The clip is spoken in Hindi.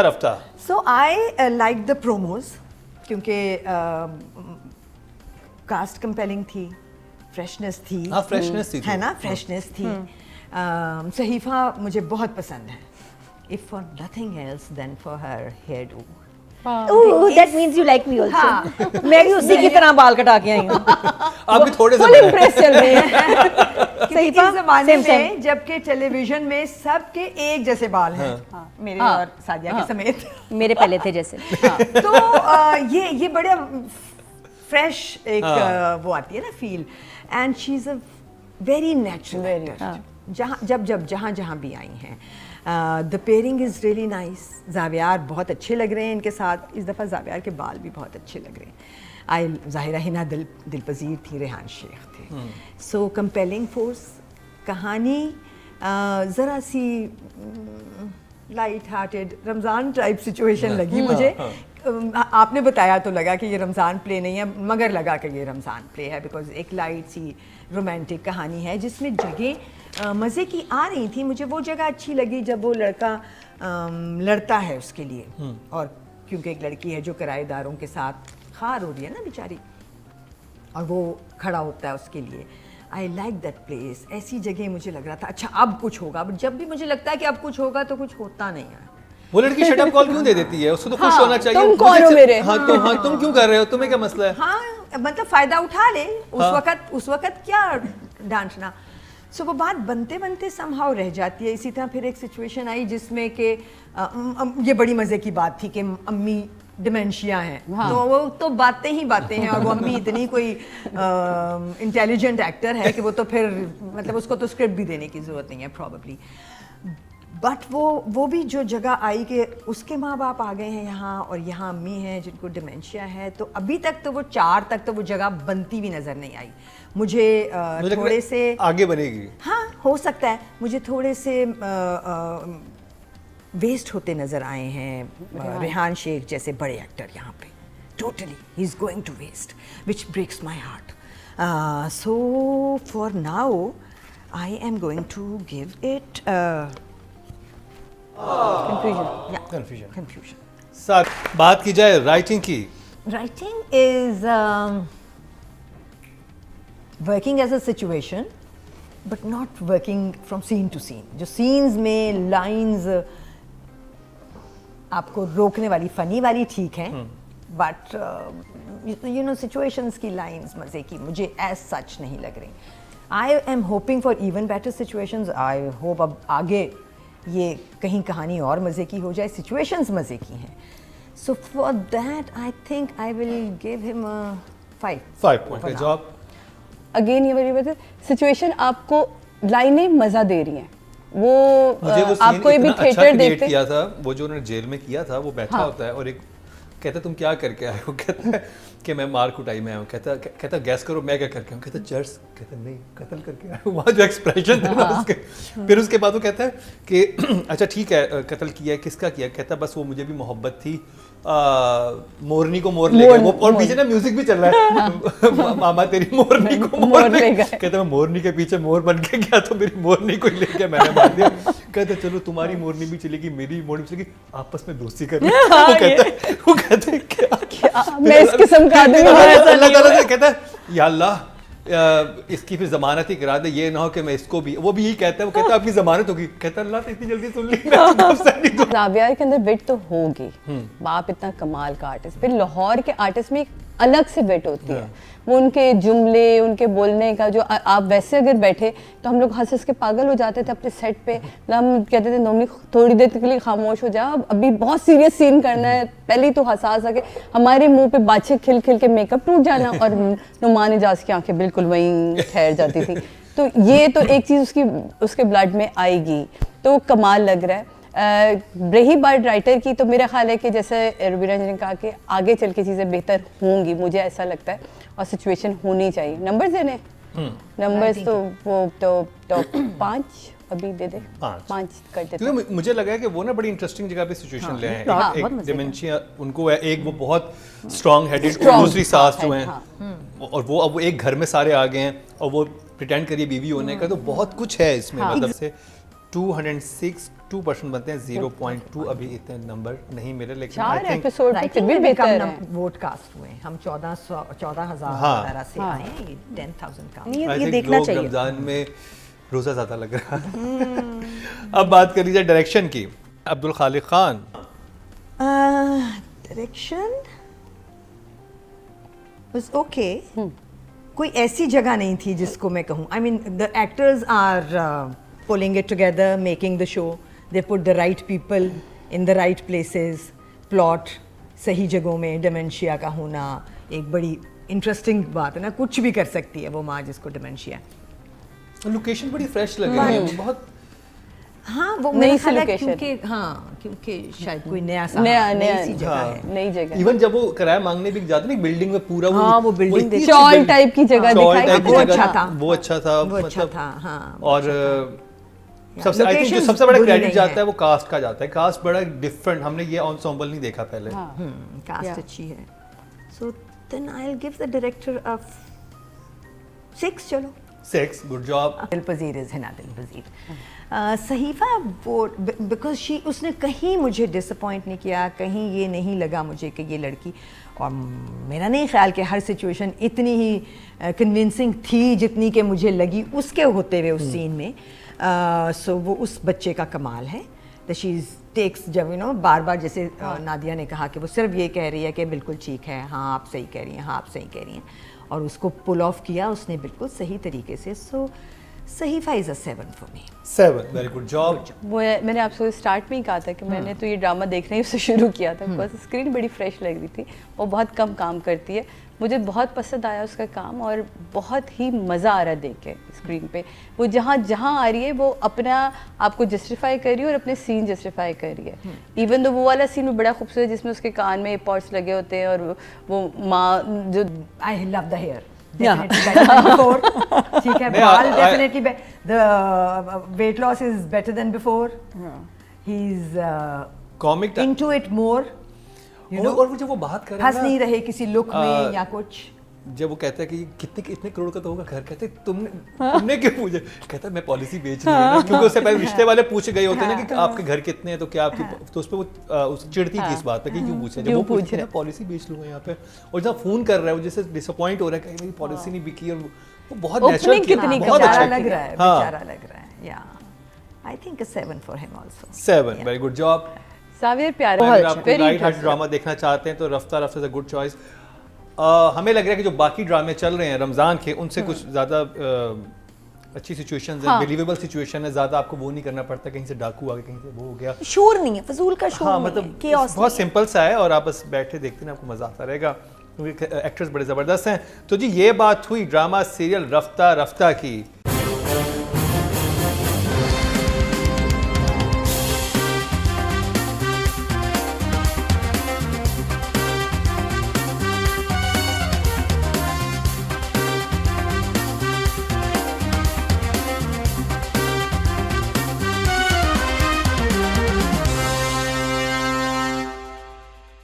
Rafta So I like the promos क्योंकि कास्ट कंपेलिंग थी, फ्रेशनेस थी, हाँ फ्रेशनेस थी है ना, फ्रेशनेस थी। सहीफा मुझे बहुत पसंद है, if for nothing else than for her hairdo. Ooh, that means you like me also. हाँ, मैं भी उसी की तरह बाल कटा के आई हूँ। आपके थोड़े से फुल बड़े हैं। इम्प्रेस चल रही है। क्योंकि सहीफा, इस ज़माने same, same. में जबकि टेलीविजन में सबके एक जैसे बाल हैं, मेरे हाँ, और सादिया के समेत। मेरे पहले थे जैसे। तो ये बड़ा फ्रेश एक वो आती है ना feel, and she is a very natural actor. जहाँ भी आई हैं, the pairing is really nice. Zaviyar बहुत अच्छे लग रहे हैं इनके साथ, इस दफ़ा जावियार के बाल भी बहुत अच्छे लग रहे हैं। ज़ाहिरा हिना दिलपजीर थी, रेहान शेख थे। सो कंपेलिंग फोर्स, कहानी ज़रा सी light hearted Ramzan type situation लगी मुझे। आपने बताया तो लगा कि ये रमज़ान प्ले नहीं है, मगर लगा कि ये रमज़ान प्ले है, बिकॉज एक लाइट सी रोमांटिक कहानी है जिसमें जगह मज़े की आ रही थी। मुझे वो जगह अच्छी लगी जब वो लड़का लड़ता है उसके लिए, और क्योंकि एक लड़की है जो किराएदारों के साथ खार हो रही है ना बेचारी, और वो खड़ा होता है उसके लिए। I like that place. ऐसी जगह मुझे लग रहा था अच्छा अब कुछ होगा, बट जब भी मुझे लगता है कि अब कुछ होगा तो कुछ होता नहीं है। वो लड़की शट अप कॉल क्यों दे देती है? उसको तो खुश हाँ, होना चाहिए। तुम कौन हो मेरे? हाँ तुम क्यों कर रहे हो? तुम्हें क्या मसला है? हाँ, मतलब फायदा उठा ले उस वक्त क्या डांटना। सो वो बात बनते बनते समहाउ रह जाती है। इसी तरह फिर एक सिचुएशन आई जिसमें कि ये बड़ी मज़े की बात थी कि अम्मी डिमेंशिया हैं। हाँ। तो वो तो बातें ही बातें हैं, और वो अम्मी इतनी कोई इंटेलिजेंट एक्टर है कि वो तो फिर मतलब उसको तो स्क्रिप्ट भी देने की ज़रूरत नहीं है प्रॉबली। बट वो भी जो जगह आई कि उसके माँ बाप आ गए हैं यहाँ, और यहाँ अम्मी हैं जिनको डिमेंशिया है, तो अभी तक तो वो 4 तक तो वो जगह बनती भी नज़र नहीं आई मुझे। थोड़े से आगे बनेगी। हाँ, हो सकता है। मुझे थोड़े से वेस्ट होते नज़र आए हैं रेहान शेख जैसे बड़े एक्टर यहाँ पे। Totally he is going to waste, which breaks my heart. So for now I am going to give it confusion. साथ बात की जाए राइटिंग की। Writing is working as a situation, but not working from scene to scene. जो scenes में lines आपको रोकने वाली फनी वाली ठीक हैं, but you know situations की lines मज़े की मुझे as such नहीं लग रही। I am hoping for even better situations. I hope अब आगे ये कहीं कहानी और मज़े की हो जाए, सिचुएशंस मज़े की हैं। So for that I think I will give him 5 point. Job again ये वाली बात है, सिचुएशन आपको लाइनें मजा दे रही हैं। वो मुझे वो आप कोई भी अच्छा थिएटर देखते किया था, वो जो उन्होंने जेल में किया था, वो बैठा होता है और एक कहता तुम क्या करके आए हो? कहता है कि मैं मार कुटाई में आया हूँ। कहता गैस करो मैं क्या करके आया हूँ? कहता चर्च। कहता नहीं, कत्ल करके आया हूँ। वहाँ जो एक्सप्रेशन था ना उसके, फिर उसके बाद वो कहता है कि अच्छा ठीक है कत्ल किया है, किसका किया? कहता बस वो मुझे भी मोहब्बत थी, मोरनी को मोर ले गए वो। और पीछे ना म्यूजिक भी चल रहा है, मामा तेरी मोरनी को मोर ले गए। कहता मैं मोरनी के पीछे मोर बन के गया तो मेरी मोरनी को ले गया, मैंने मार दिया। कहता चलो तुम्हारी मोरनी भी चलेगी, मेरी मोरनी भी चलेगी, आपस में दोस्ती कर। वो कहता है क्या मैं इस किस्म का आदमी हूँ, ऐसा अल्लाह नहीं ताला हूँ। से कहता है या अल्लाह इसकी फिर जमानत ही करा दे, ये ना हो कि मैं इसको भी। वो भी यही कहता है, वो कहता है आपकी जमानत होगी। कहता है अल्लाह तो इतनी जल्दी सुन ली। जावियार के अंदर विट तो होगी, बाप इतना कमाल का आर्टिस्ट। फिर लाहौर के आर्टिस्ट में एक अलग से विट होती है, वो उनके जुमले, उनके बोलने का जो आप वैसे अगर बैठे तो हम लोग हंस हंस के पागल हो जाते थे अपने सेट पे। हम कहते थे नोमी थोड़ी देर के लिए खामोश हो जाओ, अभी बहुत सीरियस सीन करना है। पहले तो हंसा के हमारे मुंह पे बाछे खिल खिल के मेकअप टूट जाना, और नुमान इजाज की आंखें बिल्कुल वहीं ठहर जाती थी। तो ये तो एक चीज़ उसके ब्लड में आएगी, तो कमाल लग रहा है। रही बात राइटर की, तो मेरा ख्याल है कि जैसे रुबीना जी ने कहा कि आगे चल के चीज़ें बेहतर होंगी, मुझे ऐसा लगता है, और सिचुएशन होनी चाहिए। नंबर्स देने, नंबर्स तो वो तो 5 अभी दे दे, 5 कर देते। क्योंकि मुझे लगा है कि वो ना बड़ी इंटरेस्टिंग जगह पे सिचुएशन ले आए हैं। एक डिमेंशिया उनको है, एक वो बहुत स्ट्रॉन्ग हेडेड, दूसरी सास जो हैं, और वो अब वो एक घर में सारे आ गए हैं, और वो प्रिटेंड करिए बीवी होने का, तो बहुत कुछ है इसमें। मतलब से 206 2% बनते हैं, 0.2 अभी इतने नंबर नहीं मिले, लेकिन चार आई थिंक एपिसोड पे फिर भी बेहतर है। वोट कास्ट हुए, हम 14,000 हाँ। से आए हैं, ये 10,000 का नहीं, आई ये थिंक देखना लोग चाहिए। रमजान में रोज़ा ज़्यादा लग रहा है। अब बात कर लीजिए डायरेक्शन की। अब्दुल खालिक खान, डायरेक्शन वाज ओके, कोई ऐसी जगह नहीं थी जिसको मैं कहूँ, I mean the actors are pulling it together, making the show, they put the right people in the right places, plot सही जगहों में, डिमेंशिया का होना एक बड़ी इंटरेस्टिंग बात है ना, कुछ भी कर सकती है वो माँ जिसको डिमेंशिया। लोकेशन बड़ी फ्रेश लग रही है, बहुत हाँ वो नई मेरा सी ख्याल है location। क्योंकि हाँ क्योंकि शायद कोई नया सा नया नई सी जगह हाँ। है। नई जगह। इवन जब वो किराया मांगने भी जाते ना बिल्डिंग में पूरा हाँ, वो building इतनी अच्छी चौल building- टाइप की जगह चौल दिखाई टाइप की वो जगह अच्छा था। वो अच्छा था, वो अच्छा मतलब था, हाँ, और सबसे आई थिंक जो locations सबसे बड़ा बुरी क्रेडिट नहीं जाता है। है वो कास्ट का जाता है। कास्ट बड़ा डिफरेंट, हमने ये एंसेम्बल नहीं देखा पहले। Cast Yeah. अच्छी है, so then I will give the director a 6, चलो 6, गुड जॉब। दिल पजीर इज हिना दिल पजीर। सहीफा वो बिकॉज शी उसने कहीं मुझे डिसअपॉइंट नहीं किया, कहीं ये नहीं लगा मुझे कि ये लड़की, और मेरा नहीं ख्याल कि हर सिचुएशन इतनी ही कन्विंसिंग थी जितनी कि मुझे लगी उसके होते हुए उस सीन में। सो वो उस बच्चे का कमाल है, द शी टेक्स, जब यू नो बार बार जैसे नादिया ने कहा कि वो सिर्फ ये कह रही है कि बिल्कुल ठीक है, हाँ आप सही कह रही हैं, हाँ आप सही कह रही हैं, और उसको पुल ऑफ किया उसने बिल्कुल सही तरीके से। So Sahifa is a 7 for me. 7, very good job. वो मैंने आपसे स्टार्ट में ही कहा था कि मैंने तो ये ड्रामा देखना ही उससे शुरू किया था, बिकॉज स्क्रीन बड़ी फ्रेश लग रही थी। वो बहुत कम काम करती है, मुझे बहुत पसंद आया उसका काम, और बहुत ही मज़ा आ रहा है देख के स्क्रीन पे। वो जहाँ जहाँ आ रही है वो अपना आपको जस्टिफाई कर रही है और अपने सीन जस्टिफाई कर रही है। इवन तो वो वाला सीन भी बड़ा खूबसूरत है जिसमें उसके कान में पॉट्स लगे होते हैं, और वो माँ जो I love the hair. Definitely better than before. ठीक है, बाल definitely the weight loss is better than before. He's comic into it more. You know, और वो जब वो बात कर रहा फंस है नहीं ना, रहे किसी लुक में या कुछ। जब वो कहता है कि इतने करोड़ का तो होगा घर, कहते हैं, तुमने क्यों पूछे, कहता है मैं पॉलिसी बेच रही हूँ ना, क्योंकि उससे पहले रिश्ते वाले पूछ गए होते हैं ना कि आपके घर कितने हैं, तो क्या आपकी, तो उस पे वो उस चिढ़ती थी इस बात पे कि क्यों पूछे। जब वो पूछ रहे हैं पॉलिसी बेच लूंगा यहाँ पे, और जब फोन कर रहा है वो जैसे डिसअपॉइंट हो रहा है कि मेरी पॉलिसी नहीं बिकी, और वो बहुत Opening नेचुरल कितनी बहुत बेचारा अच्छा लग रहा है, हाँ। बेचारा लग रहा है। Yeah, I think a 7 for him also. 7, very good job. सावियर प्यारा अगर है, आप very light heart interesting। Drama देखना चाहते हैं तो रफ्ता रफ्ता इज अ गुड चॉइस। हमें लग रहा है कि जो बाकी ड्रामे चल रहे हैं रमज़ान के, उनसे कुछ ज़्यादा अच्छी सिचुएशंस हैं, बिलीवेबल सिचुएशन है, ज़्यादा आपको वो नहीं करना पड़ता कहीं से डाकू आ गए, कहीं से वो हो गया। शोर नहीं है, फजूल का शोर हाँ, नहीं मतलब है, chaos बहुत नहीं है। सिंपल सा है, और आप बस बैठे देखते हैं आपको मज़ा आता रहेगा, क्योंकि एक्टर्स बड़े ज़बरदस्त हैं। तो जी ये बात हुई ड्रामा सीरियल रफ्ता रफ्ता की।